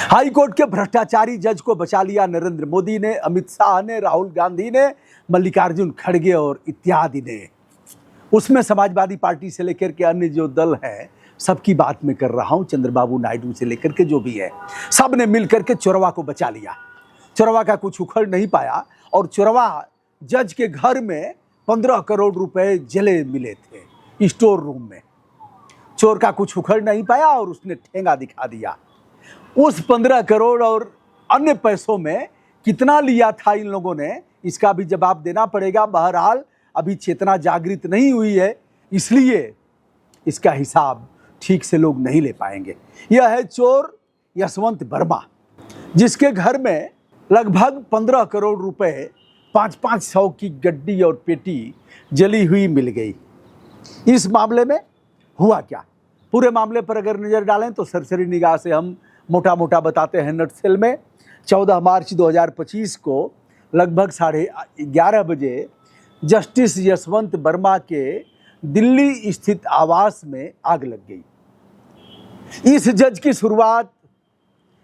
High court के भ्रष्टाचारी जज को बचा लिया नरेंद्र मोदी ने, अमित शाह ने, राहुल गांधी ने, मल्लिकार्जुन खड़गे और इत्यादि ने। उसमें समाजवादी पार्टी से लेकर के अन्य जो दल हैं सबकी बात मैं कर रहा हूं, चंद्रबाबू नायडू से लेकर के जो भी है, सब ने मिलकर के चोरवा को बचा लिया। चोरवा का कुछ उखड़ नहीं पाया और चोरवा जज के घर में 15 करोड़ रुपए जले मिले थे स्टोर रूम में। चोर का कुछ उखड़ नहीं पाया और उसने ठेंगा दिखा दिया। उस 15 करोड़ और अन्य पैसों में कितना लिया था इन लोगों ने, इसका भी जवाब देना पड़ेगा। बहरहाल अभी चेतना जागृत नहीं हुई है, इसलिए इसका हिसाब ठीक से लोग नहीं ले पाएंगे। यह है चोर यशवंत वर्मा, जिसके घर में लगभग 15 करोड़ रुपए 500 की गड्डी और पेटी जली हुई मिल गई। इस मामले में हुआ क्या, पूरे मामले पर अगर नजर डालें तो सरसरी निगाह से हम मोटा मोटा बताते हैं नटसेल में। 14 मार्च 2025 को लगभग 11:30 बजे जस्टिस यशवंत वर्मा के दिल्ली स्थित आवास में आग लग गई। इस जज की शुरुआत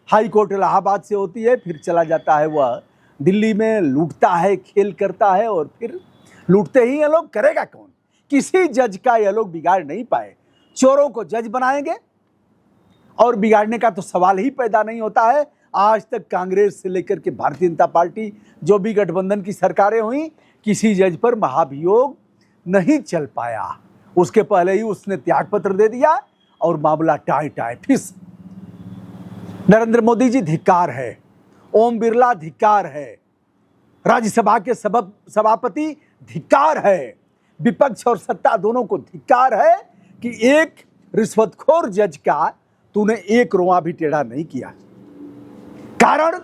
हाई कोर्ट इलाहाबाद से होती है, फिर चला जाता है वह दिल्ली में, लूटता है, खेल करता है और फिर लूटते ही ये लोग करेगा कौन? किसी जज का ये लोग बिगाड़ नहीं पाए। चोरों को जज बनाएंगे और बिगाड़ने का तो सवाल ही पैदा नहीं होता है। आज तक कांग्रेस से लेकर के भारतीय जनता पार्टी जो भी गठबंधन की सरकारें हुई, किसी जज पर महाभियोग नहीं चल पाया। उसके पहले ही उसने त्यागपत्र दे दिया और मामला टाई फिस। नरेंद्र मोदी जी धिक्कार है, ओम बिरला धिक्कार है, राज्यसभा के सभापति धिक्कार है, विपक्ष और सत्ता दोनों को धिक्कार है कि एक रिश्वतखोर जज का तूने एक रोआ भी टेढ़ा नहीं किया। कारण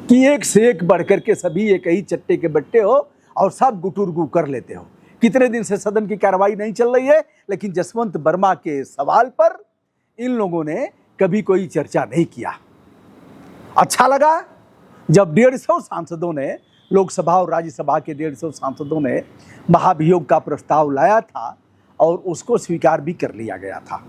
कि एक से एक बढ़कर के सभी एक ही चट्टे के बट्टे हो और सब गुटुरगु कर लेते हो। कितने दिन से सदन की कार्रवाई नहीं चल रही है, लेकिन जसवंत वर्मा के सवाल पर इन लोगों ने कभी कोई चर्चा नहीं किया। अच्छा लगा जब 150 सांसदों ने, लोकसभा और राज्यसभा के 150 सांसदों ने महाभियोग का प्रस्ताव लाया था और उसको स्वीकार भी कर लिया गया था।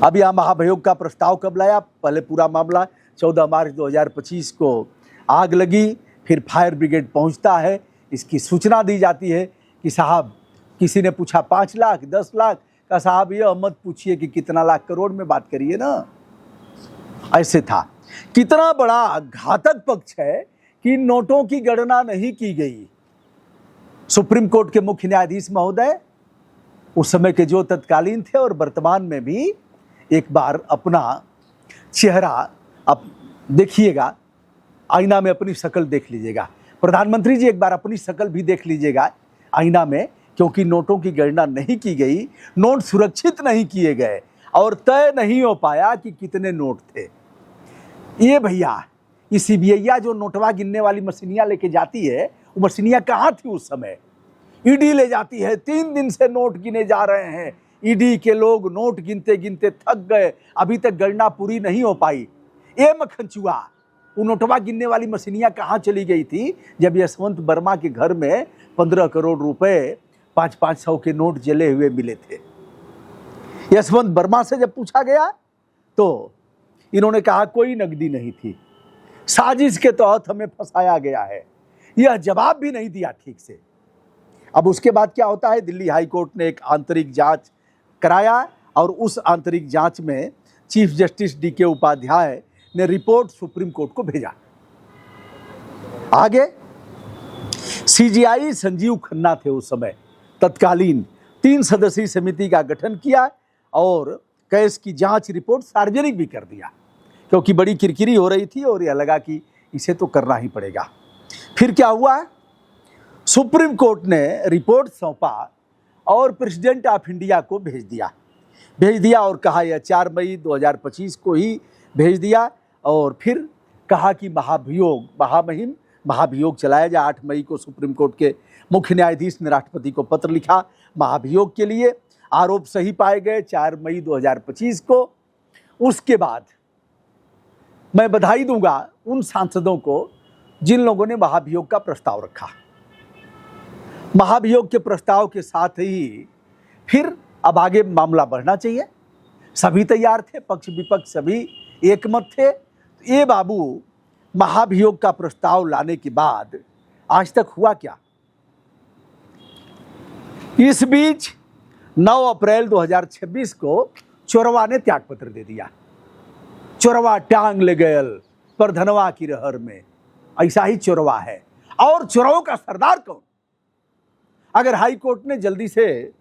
अब यह महाभियोग का प्रस्ताव कब लाया? पहले पूरा मामला 14 मार्च 2025 को आग लगी, फिर फायर ब्रिगेड पहुंचता है, इसकी सूचना दी जाती है कि साहब, किसी ने पूछा 5 लाख 10 लाख का, साहब यह मत पूछिए कि कितना लाख करोड़ में बात करिए ना। ऐसे था। कितना बड़ा घातक पक्ष है कि नोटों की गणना नहीं की गई। सुप्रीम कोर्ट के मुख्य न्यायाधीश महोदय उस समय के जो तत्कालीन थे और वर्तमान में भी, एक बार अपना चेहरा अब देखिएगा, आईना में अपनी शक्ल देख लीजिएगा। प्रधानमंत्री जी एक बार अपनी शक्ल भी देख लीजिएगा आईना में, क्योंकि नोटों की गणना नहीं की गई, नोट सुरक्षित नहीं किए गए और तय नहीं हो पाया कि कितने नोट थे। ये भैया, ये सीबीआई जो नोटवा गिनने वाली मशीनियां लेके जाती है, वो मशीनियां कहाँ थी उस समय? ईडी ले जाती है। 3 दिन से नोट गिने जा रहे हैं। ईडी के लोग नोट गिनते गिनते थक गए, अभी तक गणना पूरी नहीं हो पाई। ए मखनचुआ, वो नोटवा गिनने वाली मशीनियां कहाँ चली गई थी जब यशवंत वर्मा के घर में 15 करोड़ रुपए 500 के नोट जले हुए मिले थे? यशवंत वर्मा से जब पूछा गया तो इन्होंने कहा कोई नकदी नहीं थी, साजिश के तहत हमें फंसाया गया है। यह जवाब भी नहीं दिया ठीक से। अब उसके बाद क्या होता है? दिल्ली हाई कोर्ट ने एक आंतरिक जांच कराया और उस आंतरिक जांच में चीफ जस्टिस DK उपाध्याय ने रिपोर्ट सुप्रीम कोर्ट को भेजा। आगे CJI संजीव खन्ना थे उस समय तत्कालीन, 3 सदस्यीय समिति का गठन किया और केस की जांच रिपोर्ट सार्वजनिक भी कर दिया, क्योंकि बड़ी किरकिरी हो रही थी और यह लगा कि इसे तो करना ही पड़ेगा। फिर क्या हुआ? सुप्रीम कोर्ट ने रिपोर्ट सौंपा और प्रेसिडेंट ऑफ इंडिया को भेज दिया और कहा, यह 4 मई 2025 को ही भेज दिया और फिर कहा कि महाभियोग चलाया जाए। 8 मई को सुप्रीम कोर्ट के मुख्य न्यायाधीश ने राष्ट्रपति को पत्र लिखा महाभियोग के लिए। आरोप सही पाए गए 4 मई 2025 को। उसके बाद मैं बधाई दूंगा उन सांसदों को जिन लोगों ने महाभियोग का प्रस्ताव रखा। महाभियोग के प्रस्ताव के साथ ही फिर अब आगे मामला बढ़ना चाहिए। सभी तैयार थे, पक्ष विपक्ष सभी एकमत थे। ये बाबू महाभियोग का प्रस्ताव लाने के बाद आज तक हुआ क्या? इस बीच 9 अप्रैल 2026 को चोरवा ने त्यागपत्र दे दिया। चोरवा टांग ले गयल परधनवा की रहर में, ऐसा ही चोरवा है। और चोरों का सरदार कौन? अगर हाई कोर्ट ने जल्दी से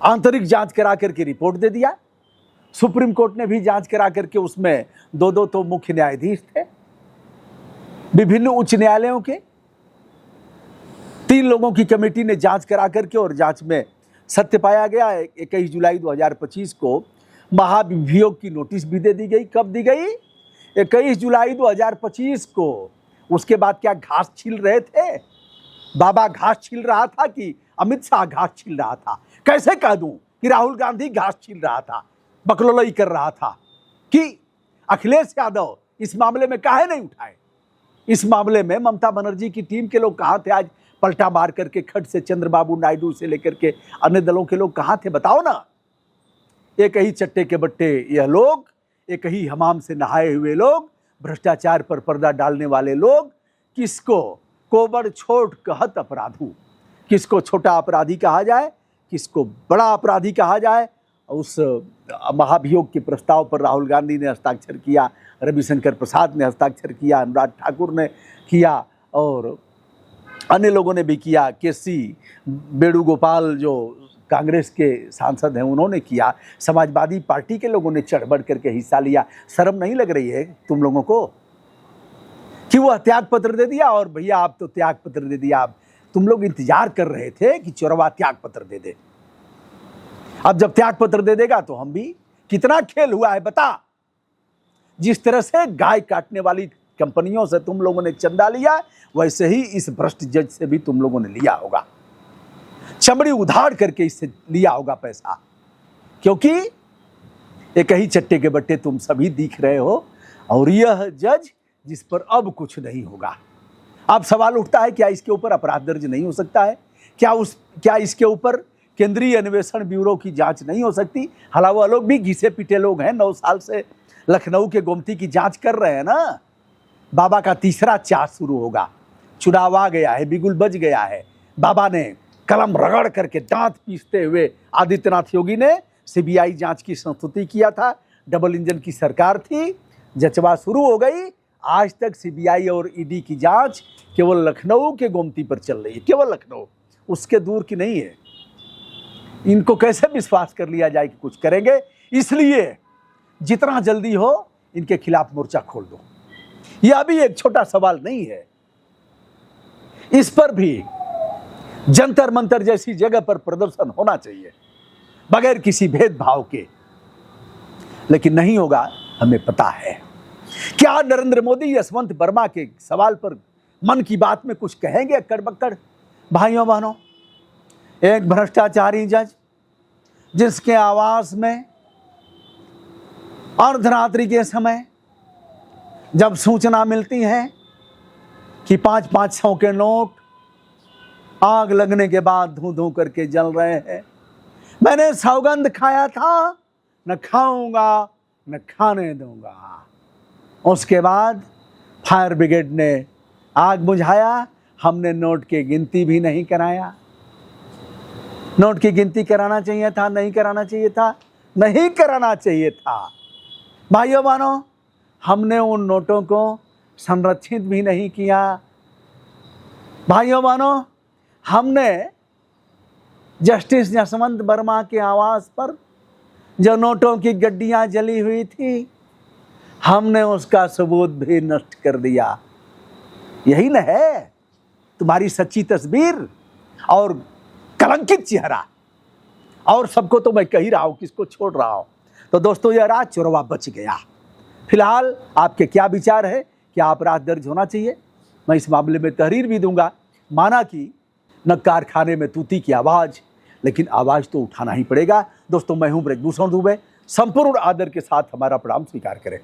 आंतरिक जांच करा करके रिपोर्ट दे दिया, सुप्रीम कोर्ट ने भी जांच करा करके, उसमें दो तो मुख्य न्यायाधीश थे विभिन्न उच्च न्यायालयों के, 3 लोगों की कमेटी ने जांच करा करके, और जांच में सत्य पाया गया। 21 जुलाई 2025 को महाभियोग की नोटिस भी दे दी गई। कब दी गई? 21 जुलाई 2025 को। उसके बाद क्या घास छील रहे थे? बाबा घास छील रहा था कि अमित शाह घास छील रहा था? कैसे कह दूं कि राहुल गांधी घास छील रहा था, बकलोलई कर रहा था? कि अखिलेश यादव इस मामले में काहे नहीं उठाए? इस मामले में ममता बनर्जी की टीम के लोग कहां थे? आज पलटा मार करके खट से चंद्रबाबू नायडू से लेकर के अन्य दलों के लोग कहां थे? बताओ ना। एक ही चट्टे के बट्टे यह लोग, एक ही हमाम से नहाए हुए लोग, भ्रष्टाचार पर पर्दा डालने वाले लोग, किसको कोबड़ छोट कहत अपराधू, किसको छोटा अपराधी कहा जाए, किसको बड़ा अपराधी कहा जाए। उस महाभियोग के प्रस्ताव पर राहुल गांधी ने हस्ताक्षर किया, रविशंकर प्रसाद ने हस्ताक्षर किया, अनुराग ठाकुर ने किया और अन्य लोगों ने भी किया। केसी वेणुगोपाल जो कांग्रेस के सांसद हैं उन्होंने किया। समाजवादी पार्टी के लोगों ने चढ़ बढ़ करके हिस्सा लिया। शर्म नहीं लग रही है तुम लोगों को कि वह त्याग पत्र दे दिया? और भैया आप तो त्याग पत्र दे दिया, तुम लोग इंतजार कर रहे थे कि चोरवा त्याग पत्र दे दे। अब जब त्याग पत्र दे देगा तो हम भी, कितना खेल हुआ है बता। जिस तरह से गाय काटने वाली कंपनियों से तुम लोगों ने चंदा लिया, वैसे ही इस भ्रष्ट जज से भी तुम लोगों ने लिया होगा, चमड़ी उधाड़ करके इससे लिया होगा पैसा। क्योंकि एक ही चट्टे के बट्टे तुम सभी दिख रहे हो, और यह जज जिस पर अब कुछ नहीं होगा। अब सवाल उठता है, क्या इसके ऊपर अपराध दर्ज नहीं हो सकता है? क्या इसके ऊपर केंद्रीय अन्वेषण ब्यूरो की जांच नहीं हो सकती? हालांकि वह लोग भी घिसे पिटे लोग हैं, 9 साल से लखनऊ के गोमती की जांच कर रहे हैं ना। बाबा का तीसरा चार्ज शुरू होगा। चुनाव आ गया है, बिगुल बज गया है। बाबा ने कलम रगड़ करके दांत पीसते हुए आदित्यनाथ योगी ने सीबीआई जांच की संस्तुति किया था। डबल इंजन की सरकार थी, जचवा शुरू हो गई। आज तक सीबीआई और ईडी की जांच केवल लखनऊ के गोमती पर चल रही है, केवल लखनऊ, उसके दूर की नहीं है। इनको कैसे विश्वास कर लिया जाए कि कुछ करेंगे? इसलिए जितना जल्दी हो इनके खिलाफ मोर्चा खोल दो। यह भी एक छोटा सवाल नहीं है, इस पर भी जंतर मंतर जैसी जगह पर प्रदर्शन होना चाहिए बगैर किसी भेदभाव के। लेकिन नहीं होगा, हमें पता है। क्या नरेंद्र मोदी यशवंत वर्मा के सवाल पर मन की बात में कुछ कहेंगे अक्कड़ बक्कड़? भाइयों बहनों, एक भ्रष्टाचारी जज जिसके आवास में अर्धरात्रि के समय जब सूचना मिलती है कि 500 के नोट आग लगने के बाद धूं धूं करके जल रहे हैं, मैंने सौगंध खाया था न खाऊंगा न खाने दूंगा। उसके बाद फायर ब्रिगेड ने आग बुझाया, हमने नोट की गिनती भी नहीं कराया। नोट की गिनती कराना चाहिए था, नहीं कराना चाहिए था, नहीं कराना चाहिए था। भाइयों बहनों, हमने उन नोटों को संरक्षित भी नहीं किया। भाइयों बहनों, हमने जस्टिस यशवंत वर्मा के आवास पर जो नोटों की गड्डियां जली हुई थी, हमने उसका सबूत भी नष्ट कर दिया। यही न है तुम्हारी सच्ची तस्वीर और कलंकित चेहरा। और सबको तो मैं कह ही रहा हूं, किसको छोड़ रहा हूं। तो दोस्तों, यह रात चोरवा बच गया। फिलहाल आपके क्या विचार है? क्या अपराध दर्ज होना चाहिए? मैं इस मामले में तहरीर भी दूंगा। माना कि न कारखाने में तूती की आवाज़, लेकिन आवाज़ तो उठाना ही पड़ेगा। दोस्तों, मैं हूं ब्रजभूषण दुबे। संपूर्ण आदर के साथ हमारा प्रणाम स्वीकार करें।